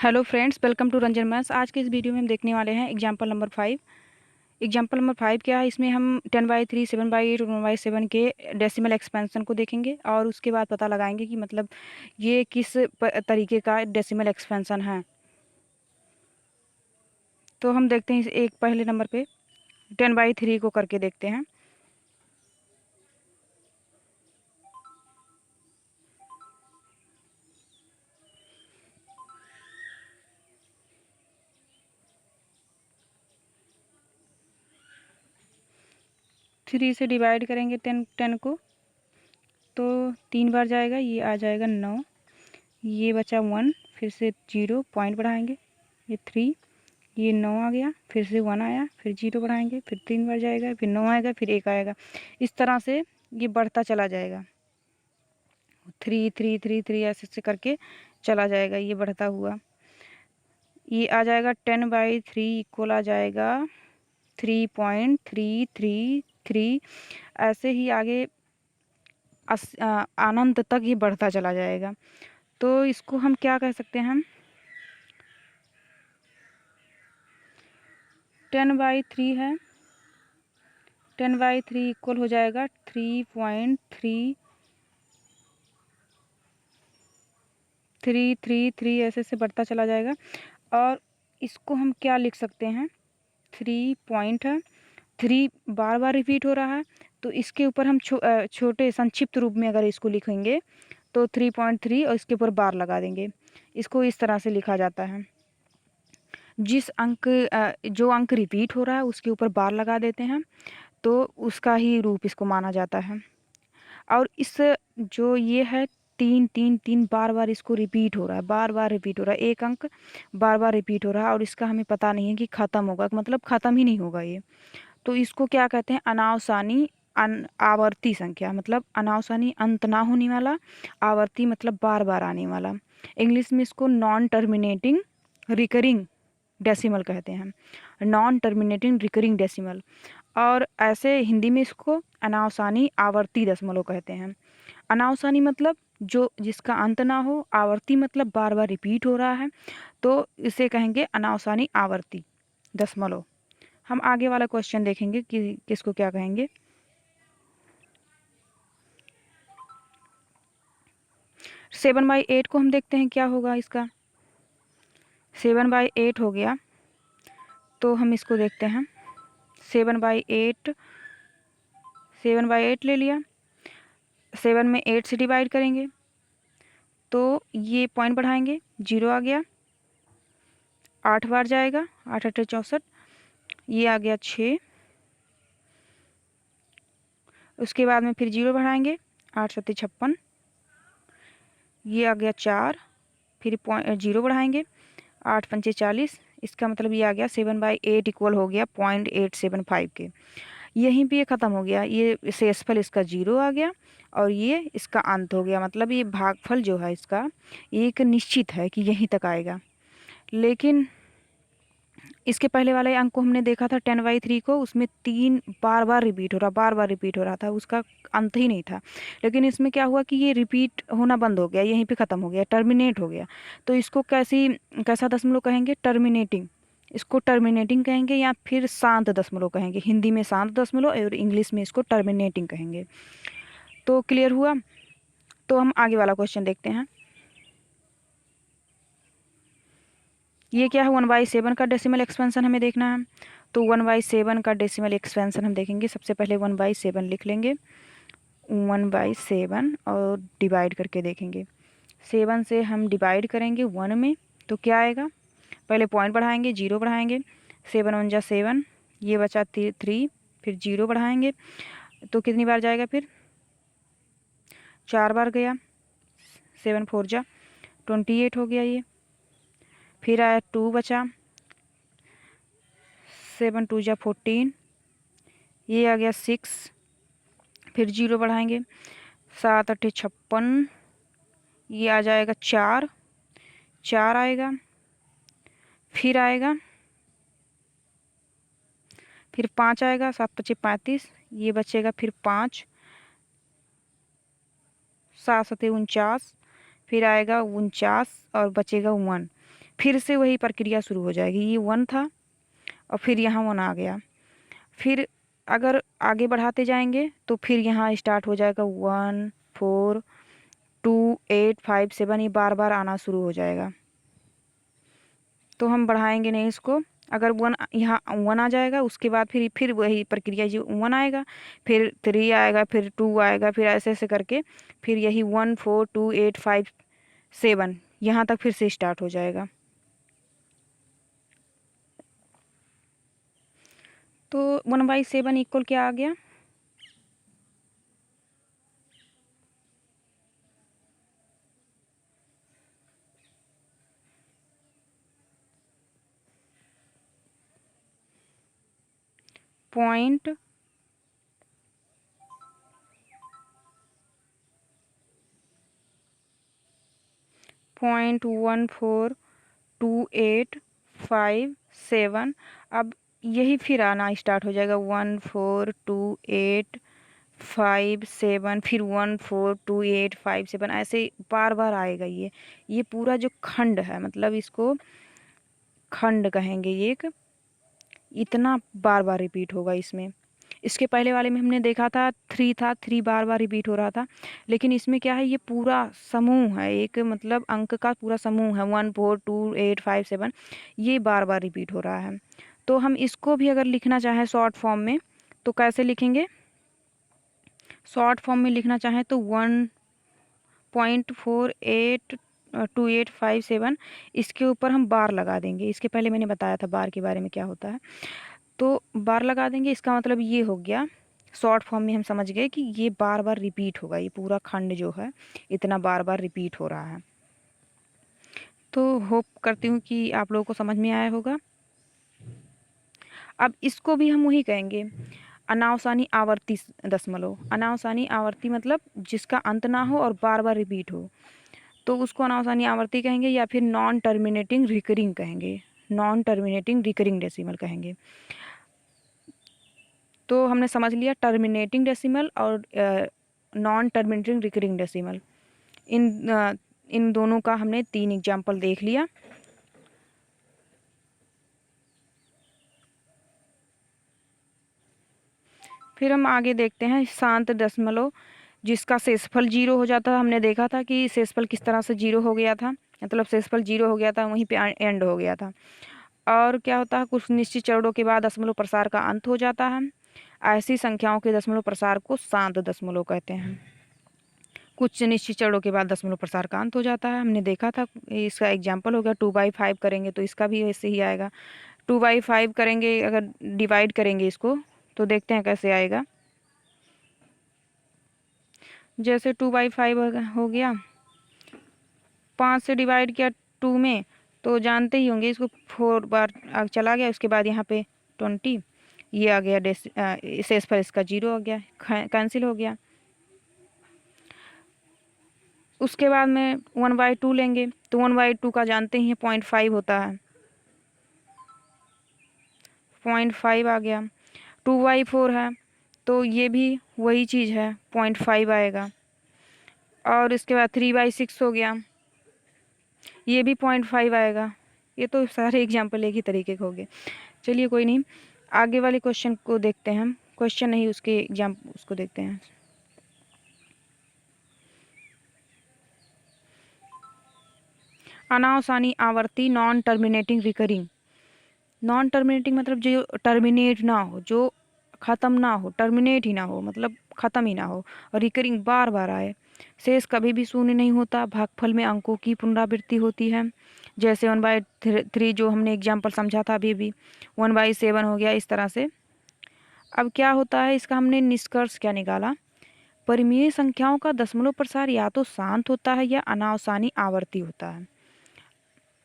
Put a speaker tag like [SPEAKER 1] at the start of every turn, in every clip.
[SPEAKER 1] Hello friends, welcome to Ranjan maths. आज के इस वीडियो में हम देखने वाले हैं एग्जाम्पल नंबर 5। एग्जाम्पल नंबर 5 क्या है, इसमें हम 10/3, 7/8 और 1/7 के डेसिमल एक्सपेंशन को देखेंगे और उसके बाद पता लगाएंगे कि मतलब ये किस तरीके का डेसिमल एक्सपेंशन है। तो हम देखते हैं एक पहले नंबर पे 10/3 को करके देखते हैं। थ्री से डिवाइड करेंगे टेन को, तो 3 बार जाएगा, ये आ जाएगा 9, ये बचा 1, फिर से 0 पॉइंट बढ़ाएंगे, ये 3, ये 9 आ गया, फिर से 1 आया, फिर 0 बढ़ाएंगे, फिर 3 बार जाएगा, फिर 9 आएगा, फिर 1 आएगा। इस तरह से ये बढ़ता चला जाएगा, 3 3 3 3 ऐसे ऐसे करके चला जाएगा ये बढ़ता हुआ। ये आ जाएगा 10/3 इक्वल आ जाएगा 3.333। ऐसे ही आगे अनंत तक ये बढ़ता चला जाएगा। तो इसको हम क्या कह सकते हैं, 10/3 है, 10/3 इक्वल हो जाएगा 3.3333 ऐसे से बढ़ता चला जाएगा। और इसको हम क्या लिख सकते हैं, 3 पॉइंट है, 3 बार बार रिपीट हो रहा है, तो इसके ऊपर हम छोटे संक्षिप्त रूप में अगर इसको लिखेंगे तो 3.3 और इसके ऊपर बार लगा देंगे। इसको इस तरह से लिखा जाता है, जिस अंक जो अंक रिपीट हो रहा है उसके ऊपर बार लगा देते हैं, तो उसका ही रूप इसको माना जाता है। और इस जो ये है 3 3 3 बार बार इसको रिपीट हो रहा है, बार बार रिपीट हो रहा है, एक अंक बार बार रिपीट हो रहा है और इसका हमें पता नहीं है कि ख़त्म होगा, मतलब ख़त्म ही नहीं होगा ये। तो इसको क्या कहते हैं, अनावसानी आवर्ती संख्या, मतलब अनावसानी अंत ना होने वाला, आवर्ती मतलब बार बार आने वाला। इंग्लिश में इसको नॉन टर्मिनेटिंग रिकरिंग डेसिमल कहते हैं, नॉन टर्मिनेटिंग रिकरिंग डेसिमल। और ऐसे हिंदी में इसको अनावसानी आवर्ती दशमलव कहते हैं। अनावसानी मतलब जो जिसका अंत ना हो, आवर्ती मतलब बार बार रिपीट हो रहा है, तो इसे कहेंगे अनावसानी आवर्ती दशमलव। हम आगे वाला क्वेश्चन देखेंगे कि किसको क्या कहेंगे। 7/8 को हम देखते हैं क्या होगा इसका। 7/8 हो गया, तो हम इसको देखते हैं। 7/8, 7/8 ले लिया, 7 में 8 से डिवाइड करेंगे तो ये पॉइंट बढ़ाएंगे, 0 आ गया, 8 बार जाएगा, 8 8 64, ये आ गया 6, उसके बाद में फिर 0 बढ़ाएंगे, 8 7 56, ये आ गया 4, फिर 0 बढ़ाएंगे, 8 5 40, इसका मतलब ये आ गया 7/8 इक्वल हो गया 0.875 के। यहीं पे ये ख़त्म हो गया, ये शेषफल इसका 0 आ गया और ये इसका अंत हो गया, मतलब ये भागफल जो है इसका एक निश्चित है कि यहीं तक आएगा। लेकिन इसके पहले वाले अंक को हमने देखा था 10/3 को, उसमें 3 बार बार रिपीट हो रहा, बार बार रिपीट हो रहा था, उसका अंत ही नहीं था। लेकिन इसमें क्या हुआ कि ये रिपीट होना बंद हो गया, यहीं पे ख़त्म हो गया, टर्मिनेट हो गया। तो इसको कैसा दशमलव कहेंगे, टर्मिनेटिंग। इसको टर्मिनेटिंग कहेंगे या फिर शांत दशमलव कहेंगे। हिंदी में शांत दशमलव और इंग्लिश में इसको टर्मिनेटिंग कहेंगे। तो क्लियर हुआ। तो हम आगे वाला क्वेश्चन देखते हैं। ये क्या है, 1/7 का डेसिमल एक्सपेंशन हमें देखना है। तो 1/7 का डेसिमल एक्सपेंशन हम देखेंगे। सबसे पहले 1/7 लिख लेंगे, 1/7 और डिवाइड करके देखेंगे। 7 से हम डिवाइड करेंगे 1 में, तो क्या आएगा, पहले पॉइंट बढ़ाएंगे, 0 बढ़ाएंगे, 7 1 जा 7, ये बचा 3, फिर 0 बढ़ाएंगे तो कितनी बार जाएगा, फिर 4 बार गया, 7 4 जा 28 हो गया ये। फिर आया 2 बचा, 7 2 जा 14, ये आ गया 6, फिर 0 बढ़ाएंगे, 7 8 56, ये आ जाएगा 4, 4 आएगा, फिर आएगा, फिर 5 आएगा, 7 5 35, ये बचेगा फिर 5, 7 7 49, फिर आएगा 49 और बचेगा 1, फिर से वही प्रक्रिया शुरू हो जाएगी। ये 1 था और फिर यहाँ 1 आ गया। फिर अगर आगे बढ़ाते जाएंगे तो फिर यहाँ स्टार्ट हो जाएगा 1 4 2 8 5 7, ये बार बार आना शुरू हो जाएगा। तो हम बढ़ाएंगे नहीं इसको। अगर 1 यहाँ 1 आ जाएगा, उसके बाद फिर वही प्रक्रिया, जो 1 आएगा, फिर 3 आएगा, फिर 2 आएगा, फिर ऐसे ऐसे करके फिर यही 1 4 2 8 5 7 यहाँ तक फिर से स्टार्ट हो जाएगा। तो 1/7 इक्वल क्या आ गया? पॉइंट 0.142857। अब यही फिर आना स्टार्ट हो जाएगा 142857, फिर 142857, ऐसे बार बार आएगा। ये पूरा जो खंड है, मतलब इसको खंड कहेंगे, ये एक इतना बार बार रिपीट होगा इसमें। इसके पहले वाले में हमने देखा था 3 था, 3 बार बार रिपीट हो रहा था, लेकिन इसमें क्या है, ये पूरा समूह है, एक मतलब अंक का पूरा समूह है 1 4 2 8 5 7, ये बार बार रिपीट हो रहा है। तो हम इसको भी अगर लिखना चाहें शॉर्ट फॉर्म में तो कैसे लिखेंगे? शॉर्ट फॉर्म में लिखना चाहें तो 1.482857, इसके ऊपर हम बार लगा देंगे। इसके पहले मैंने बताया था बार के बारे में क्या होता है, तो बार लगा देंगे। इसका मतलब ये हो गया, शॉर्ट फॉर्म में हम समझ गए कि ये बार बार रिपीट होगा, ये पूरा खंड जो है इतना बार बार रिपीट हो रहा है। तो होप करती हूँ कि आप लोगों को समझ में आया होगा। अब इसको भी हम वही कहेंगे, अनावसानी आवर्ती दशमलव। अनावसानी आवर्ती मतलब जिसका अंत ना हो और बार बार रिपीट हो, तो उसको अनावसानी आवर्ती कहेंगे, या फिर नॉन टर्मिनेटिंग रिकरिंग कहेंगे, नॉन टर्मिनेटिंग रिकरिंग डेसिमल कहेंगे। तो हमने समझ लिया टर्मिनेटिंग डेसिमल और नॉन टर्मिनेटिंग रिकरिंग डेसिमल, इन दोनों का हमने 3 एग्जाम्पल देख लिया। फिर हम आगे देखते हैं शांत दशमलव, जिसका शेषफल 0 हो जाता है। हमने देखा था कि शेषफल किस तरह से 0 हो गया था, मतलब शेषफल 0 हो गया था, वहीं पे एंड हो गया था। और क्या होता है, कुछ निश्चित चरणों के बाद दशमलव प्रसार का अंत हो जाता है। ऐसी संख्याओं के दशमलव प्रसार को शांत दशमलव कहते हैं। कुछ निश्चित चरणों के बाद दशमलव प्रसार का अंत हो जाता है, हमने देखा था। इसका एग्जाम्पल हो गया 2/5 करेंगे तो इसका भी ऐसे ही आएगा। 2/5 करेंगे, अगर डिवाइड करेंगे इसको तो देखते हैं कैसे आएगा। जैसे 2/5 हो गया, 5 से डिवाइड किया 2 में, तो जानते ही होंगे इसको 4 बार चला गया, उसके बाद यहाँ पे 20, ये आ गया शेषफल इसका 0 हो गया, कैंसिल हो गया। उसके बाद में 1/2 लेंगे, तो 1/2 का जानते ही 0.5 होता है, 0.5 आ गया। 2/4 है तो ये भी वही चीज़ है, 0.5 आएगा। और इसके बाद 3/6 हो गया, ये भी 0.5 आएगा। ये तो सारे एग्जाम्पल एक ही तरीके के हो गए। चलिए कोई नहीं, आगे वाले क्वेश्चन को देखते हैं। हम क्वेश्चन नहीं, उसके एग्जाम उसको देखते हैं। अनावसानी आवर्ती non terminating recurring. Non terminating मतलब जो टर्मिनेट ना हो, जो ख़त्म ना हो, टर्मिनेट ही ना हो, मतलब ख़त्म ही ना हो, और रिकरिंग बार बार आए। शेष कभी भी शून्य नहीं होता। भागफल में अंकों की पुनरावृत्ति होती है, जैसे 1/3 जो हमने एग्जाम्पल समझा था अभी 1/7 हो गया, इस तरह से। अब क्या होता है, इसका हमने निष्कर्ष क्या निकाला, परिमेय संख्याओं का दशमलव प्रसार या तो शांत होता है या अनावसानी आवर्ती होता है।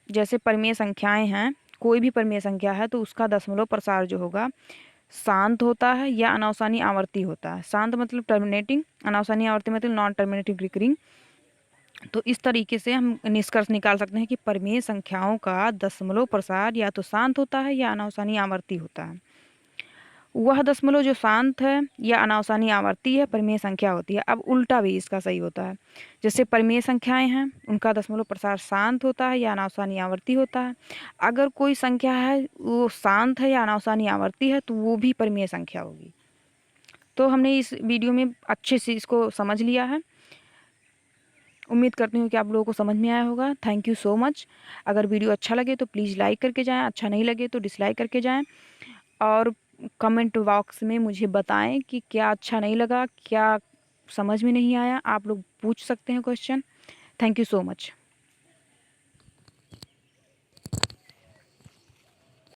[SPEAKER 1] जैसे परिमेय संख्याएं हैं, कोई भी परिमेय संख्या है तो उसका दशमलव प्रसार जो होगा शांत होता है या अनावसानी आवर्ती होता है। शांत मतलब टर्मिनेटिंग, अनावसानी आवर्ती मतलब नॉन टर्मिनेटिंग रिकरिंग। तो इस तरीके से हम निष्कर्ष निकाल सकते हैं कि परिमेय संख्याओं का दशमलव प्रसार या तो शांत होता है या अनावसानी आवर्ती होता है। वह दशमलव जो शांत है या अनावसानी आवर्ती है, परिमेय संख्या होती है। अब उल्टा भी इसका सही होता है। जैसे परिमेय संख्याएं हैं, उनका दशमलव प्रसार शांत होता है या अनावसानी आवर्ती होता है। अगर कोई संख्या है वो शांत है या अनावसानी आवर्ती है तो वो भी परिमेय संख्या होगी। तो हमने इस वीडियो में अच्छे से इसको समझ लिया है। उम्मीद करती हूँ कि आप लोगों को समझ में आया होगा। Thank you so much. अगर वीडियो अच्छा लगे तो प्लीज़ लाइक करके जाएँ, अच्छा नहीं लगे तो डिसलाइक करके जाएँ, और कमेंट बॉक्स में मुझे बताएं कि क्या अच्छा नहीं लगा, क्या समझ में नहीं आया। आप लोग पूछ सकते हैं question. Thank you so much.